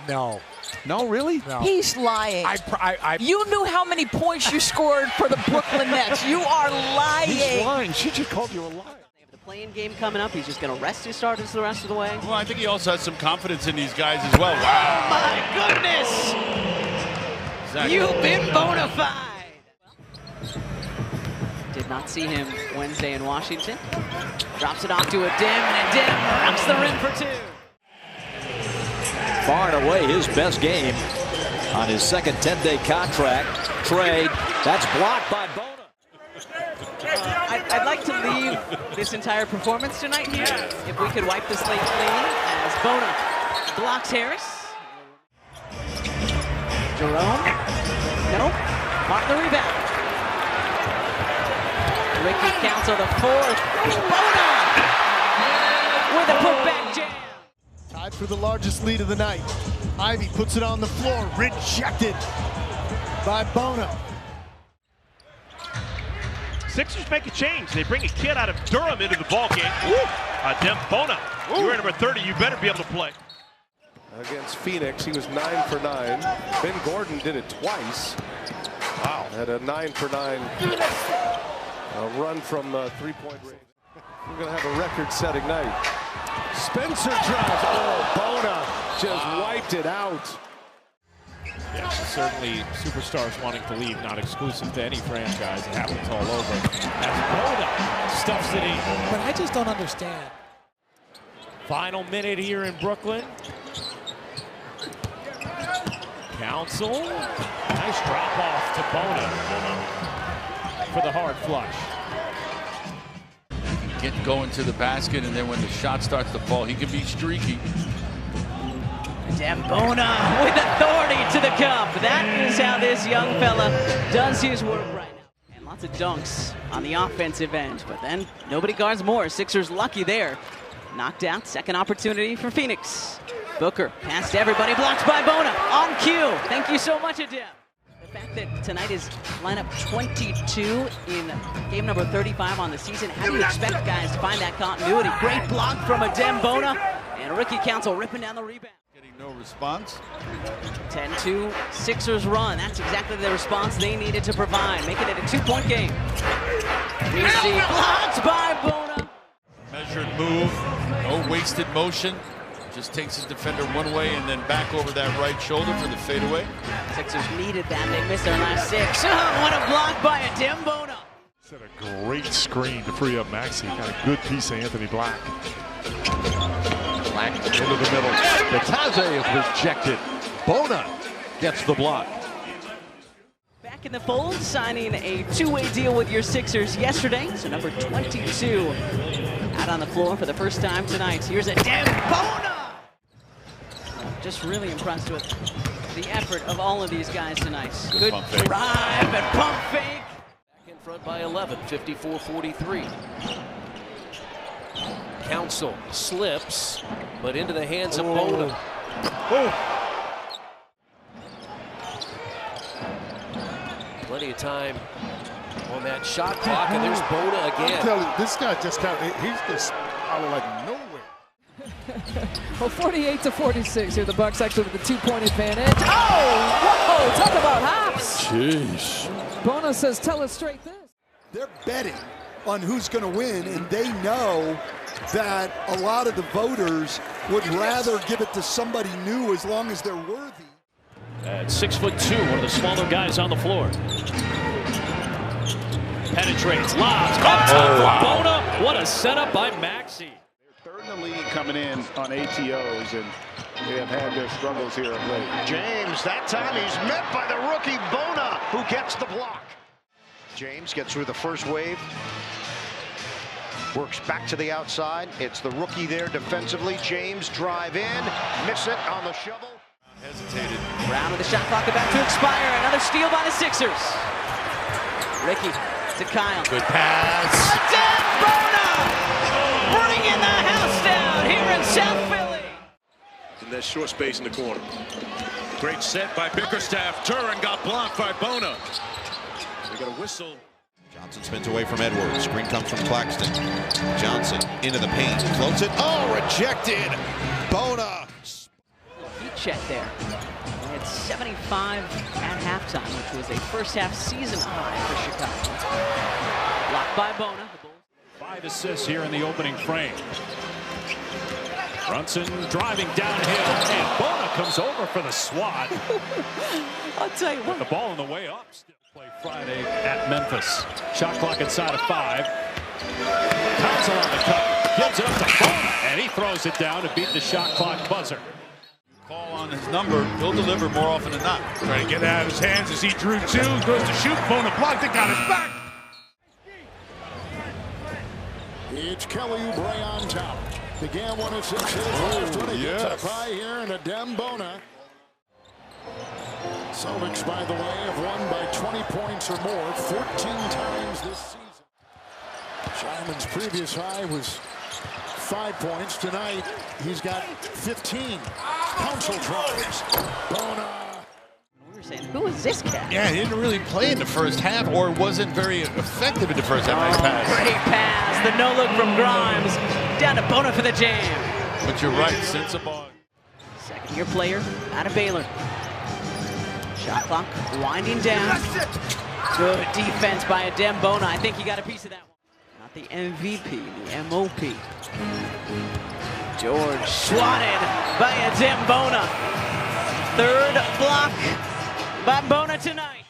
No. No, really? No. He's lying. You knew how many points you scored for the Brooklyn Nets. You are lying. He's lying. She just called you a liar. They have the play-in game coming up. He's just going to rest his starters the rest of the way. Well, I think he also has some confidence in these guys as well. Wow. Oh, my goodness. Exactly. You've been bona fide. Did not see him Wednesday in Washington. Drops it off to Adem, and Adem rocks the rim for 2. Far and away his best game on his second 10-day contract. Trey, that's blocked by Bona. I'd like to leave this entire performance tonight here, if we could wipe the slate clean, as Bona blocks Harris. Jerome, nope, Martin the rebound. Ricky counts on the 4th. Bona with a putback jam. Tied for the largest lead of the night. Ivy puts it on the floor, rejected by Bona. Sixers make a change. They bring a kid out of Durham into the ball game. Adem Bona, you're number 30. You better be able to play. Against Phoenix, he was 9 for 9. Ben Gordon did it twice. Wow. Had a 9 for 9 run from three-point range. We're going to have a record-setting night. Spencer drives. Oh, Bona just wiped it out. Yeah, certainly superstars wanting to leave, not exclusive to any franchise. It happens all over. As Bona stuffs it in. But I just don't understand. Final minute here in Brooklyn. Council. Nice drop off to Bona for the hard flush. Get going to the basket, and then when the shot starts to fall, he can be streaky. Adem Bona with authority to the cup. That is how this young fella does his work right now. And lots of dunks on the offensive end, but then nobody guards more. Sixers lucky there. Knocked out, second opportunity for Phoenix. Booker past everybody, blocked by Bona on cue. Thank you so much, Adem. The fact that tonight is lineup 22 in game number 35 on the season. How do you expect guys to find that continuity? Great block from Adem Bona, and Ricky Council ripping down the rebound. Getting no response. 10-2 Sixers run. That's exactly the response they needed to provide, making it a 2-point game. We see blocked by Bona. Measured move, no wasted motion. Just takes his defender one way and then back over that right shoulder for the fadeaway. Sixers needed that. They missed their last 6. Oh, what a block by Adem Bona. Set a great screen to free up Maxey. Got a good piece of Anthony Black. Black into the middle. Bataze is rejected. Bona gets the block. Back in the fold, signing a 2-way deal with your Sixers yesterday. So number 22 out on the floor for the first time tonight. Here's Adem Bona. Just really impressed with the effort of all of these guys tonight. Good drive and pump fake. Back in front by 11, 54-43. Council slips, but into the hands of Bona. Plenty of time on that shot clock, and there's Bona again. I'm telling you, this guy just he's just out of like nowhere. Well, 48-46 here. The Bucks actually with the 2-point advantage. Oh, whoa! Talk about hops. Jeez. Bona says, "Tell us straight this." They're betting on who's going to win, and they know that a lot of the voters would rather give it to somebody new as long as they're worthy. At 6'2", one of the smaller guys on the floor. Penetrates, lobs, up top for Bona. What a setup by Maxey. They're third in the league coming in on ATOs, and they have had their struggles here of late. James, that time he's met by the rookie Bona, who gets the block. James gets through the first wave. Works back to the outside. It's the rookie there defensively. James drive in, miss it on the shovel. Hesitated. Brown with the shot clock about to expire. Another steal by the Sixers. Ricky to Kyle. Good pass. Adem Bona bringing the house down here in South Philly. In that short space in the corner. Great set by Bickerstaff. Turin got blocked by Bona. We got a whistle. Johnson spins away from Edwards. Screen comes from Claxton. Johnson into the paint. Floats it. Oh, rejected. Bona. He check there. They had 75 at halftime, which was a first-half season high for Chicago. Blocked by Bona. 5 assists here in the opening frame. Brunson driving downhill, and Bona comes over for the swat. I'll tell you what. The ball on the way up. Still play Friday at Memphis. Shot clock inside of 5. Council on the cut. Gives it up to Bona, and he throws it down to beat the shot clock buzzer. Call on his number, he'll deliver more often than not. Trying to get it out of his hands as he drew 2, goes to shoot. Bona blocked it, got his back. It's Kelly Oubre on top. Began 1 of 6 hits. Gets a try here, and Adem Bona. Celtics, by the way, have won by 20 points or more 14 times this season. Shyman's previous high was 5 points. Tonight, he's got 15. Council tries. Bona. We were saying, who is this cat? Yeah, he didn't really play in the first half, or wasn't very effective in the first half. Nice pass. Great pass. The no-look from Grimes. Down to Bona for the jam. But you're right, Sensabaugh. Second-year player out of Baylor. Shot clock winding down. Good defense by Adem Bona. I think he got a piece of that one. Not the MVP, the MOP. George swatted by Adem Bona. Third block by Bona tonight.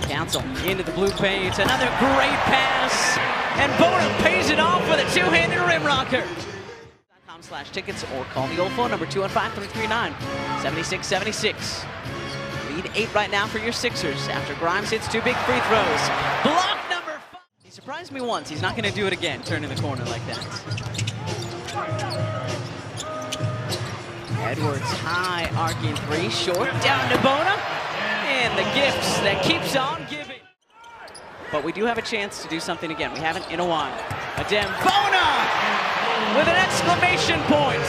Council into the blue paint. Another great pass. And Bona pays it off with a two-handed rim rocker. .com/tickets or call the old phone number 215-339-7676. Lead 8 right now for your Sixers after Grimes hits 2 big free throws. Block number 5. He surprised me once. He's not going to do it again, turning the corner like that. Edwards high arcing 3, short down to Bona. And the gifts that keeps on giving. But we do have a chance to do something again. We haven't in a while. Adem Bona with an exclamation point.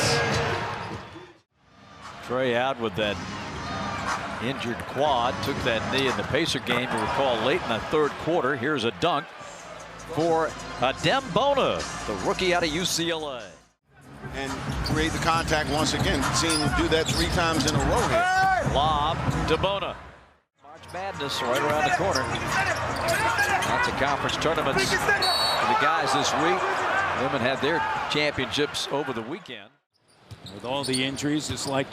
Trey out with that injured quad. Took that knee in the Pacer game, to recall, late in the third quarter. Here's a dunk for Adem Bona, the rookie out of UCLA. And create the contact once again. Seeing him do that 3 times in a row here. Lob to Bona. March Madness right around the corner. Lots of conference tournaments for the guys this week. Women had their championships over the weekend. With all the injuries, it's like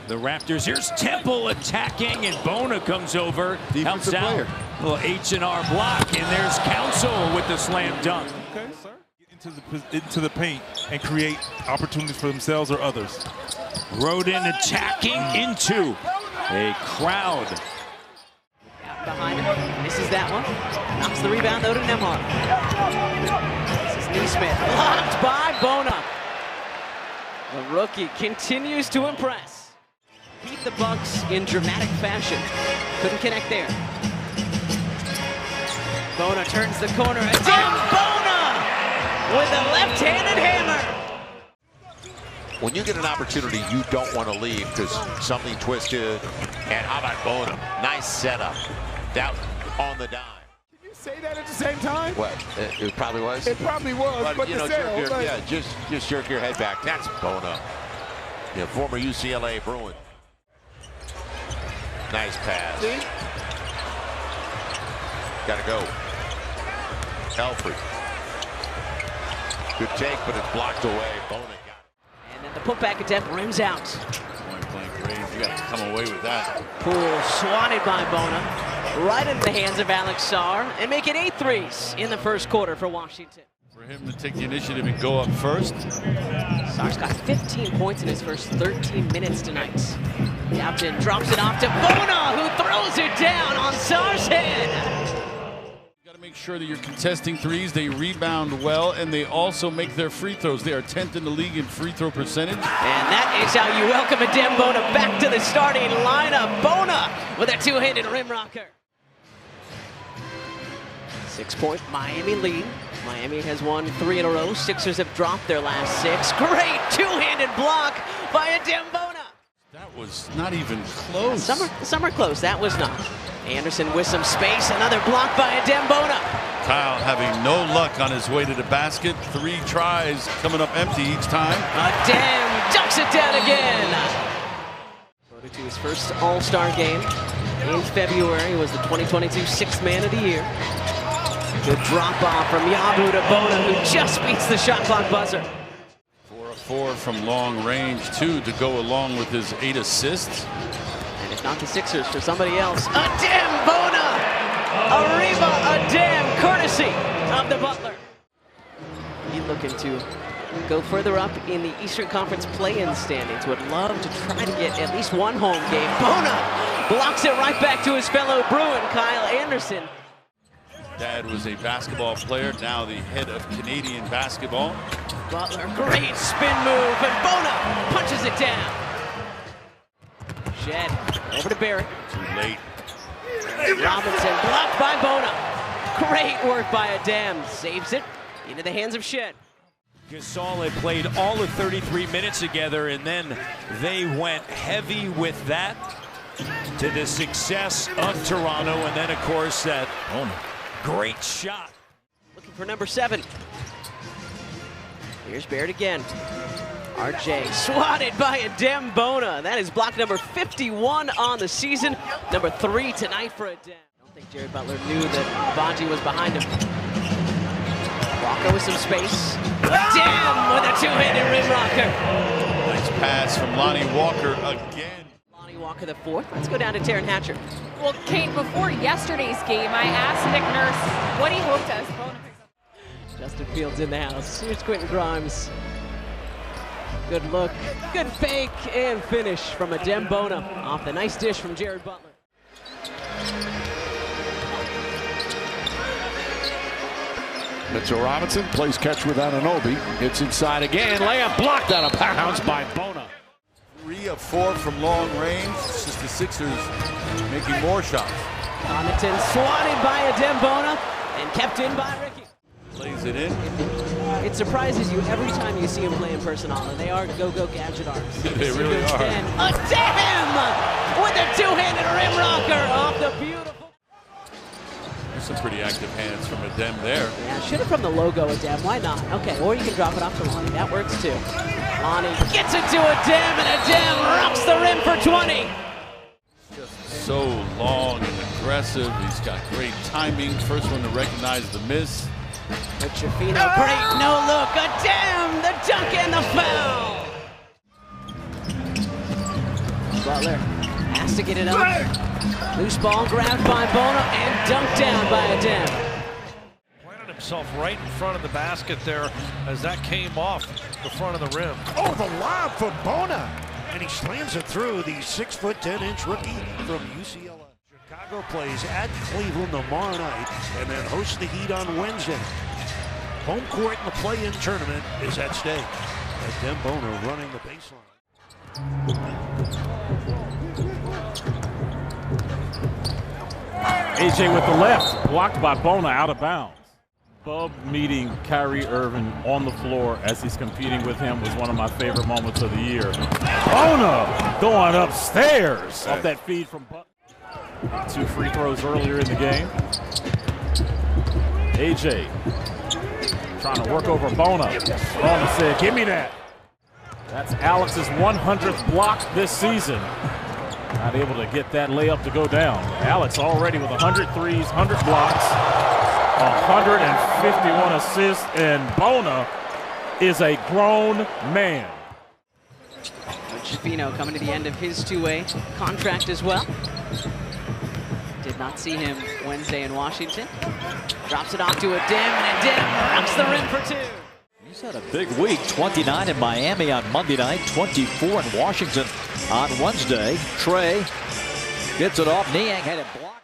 the Raptors. Here's Temple attacking, and Bona comes over, helps out. A little H&R block, and there's Council with the slam dunk. Okay, sir. Get into the paint and create opportunities for themselves or others. Rodin attacking into a crowd. Behind him, misses that one. Knocks the rebound though to Nembhard. This is Neesmith, blocked by Bona. The rookie continues to impress. Beat the Bucks in dramatic fashion. Couldn't connect there. Bona turns the corner. Adem Bona with a left-handed hammer. When you get an opportunity, you don't want to leave because something twisted. And how about Bona? Nice setup. Down on the dime. Did you say that at the same time? What? It probably was? It probably was, but you know, yeah, just jerk your head back. That's Bona. Yeah, former UCLA Bruin. Nice pass. See? Gotta go. Alfred. Good take, but it's blocked away. Bona got it. And then the putback attempt rims out. Point blank range. You got to come away with that. Poole swatted by Bona. Right into the hands of Alex Sarr and make it 8 threes in the first quarter for Washington. For him to take the initiative and go up first. Sarr's got 15 points in his first 13 minutes tonight. Yapton drops it off to Bona, who throws it down on Sarr's head. You got to make sure that you're contesting threes. They rebound well, and they also make their free throws. They are 10th in the league in free throw percentage. And that is how you welcome Adem Bona back to the starting lineup. Bona with a two-handed rim rocker. 6-point Miami lead. Miami has won 3 in a row. Sixers have dropped their last 6. Great two-handed block by Adem Bona. That was not even close. Some are close. That was not. Anderson with some space. Another block by Adem Bona. Kyle having no luck on his way to the basket. 3 tries coming up empty each time. Adem dunks it down again. Voted to his first All-Star game in February. He was the 2022 Sixth Man of the Year. Good drop off from Yabu to Bona, who just beats the shot clock buzzer. 4 from long range, 2 to go along with his 8 assists. And if not the Sixers, for somebody else. Adem Bona! Arriba Adem, courtesy of the Butler. He's looking to go further up in the Eastern Conference play-in standings. Would love to try to get at least one home game. Bona blocks it right back to his fellow Bruin, Kyle Anderson. Dad was a basketball player, now the head of Canadian basketball. Butler, great spin move, and Bona punches it down. Shed, over to Barrett. Too late. Robinson blocked by Bona. Great work by Adem. Saves it into the hands of Shed. Gasol had played all of 33 minutes together, and then they went heavy with that to the success of Toronto, and then, of course, that great shot. Looking for number 7. Here's Barrett again. RJ swatted by Adem Bona. That is block number 51 on the season. Number 3 tonight for Adem. I don't think Jared Butler knew that Bonji was behind him. Walker with some space. Adem with a 2-handed rim rocker. Nice pass from Lonnie Walker again. Lonnie Walker the 4th. Let's go down to Taryn Hatcher. Well, Kate, before yesterday's game, I asked Nick Nurse what he hoped as Bona picks up. Justin Fields in the house. Here's Quentin Grimes. Good look, good fake, and finish from Adem Bona off the nice dish from Jared Butler. Mitchell Robinson plays catch with Anunoby. Hits inside again. Layup blocked out of bounds by Bona. 3 of 4 from long range. It's just the Sixers making more shots. Connaughton swatted by Adem Bona and kept in by Ricky. Lays it in. It surprises you every time you see him play in person, and they are go-go gadget arms. They really are. Adem with a 2-handed rim rocker off the beautiful. There's some pretty active hands from Adem there. Yeah, shoot it from the logo, Adem. Why not? Okay, or you can drop it off to Lonnie. That works too. Lonnie gets it to Adem, and Adem rocks the rim for 20. Just so long and aggressive. He's got great timing. First one to recognize the miss. But Chafino, great no look. Adem, the dunk and the foul. Butler has to get it up. Loose ball grabbed by Bona and dunked down by Adem. Planted himself right in front of the basket there as that came off the front of the rim. Oh, the lob for Bona. And he slams it through, the 6'10" rookie from UCLA. Chicago plays at Cleveland tomorrow night and then hosts the Heat on Wednesday. Home court in the play-in tournament is at stake. Adem Bona running the baseline. AJ with the left, blocked by Bona out of bounds. Bub meeting Kyrie Irving on the floor as he's competing with him was one of my favorite moments of the year. Bona going upstairs off that feed from Butler. 2 free throws earlier in the game. AJ trying to work over Bona. Bona said, give me that. That's Alex's 100th block this season. Not able to get that layup to go down. Alex already with 100 threes, 100 blocks, 151 assists, and Bona is a grown man. Chafino coming to the end of his 2-way contract as well. Did not see him Wednesday in Washington. Drops it off to Adem, and Adem rocks the rim for 2. He's had a big week. 29 in Miami on Monday night, 24 in Washington on Wednesday. Trey gets it off. Niang had it blocked.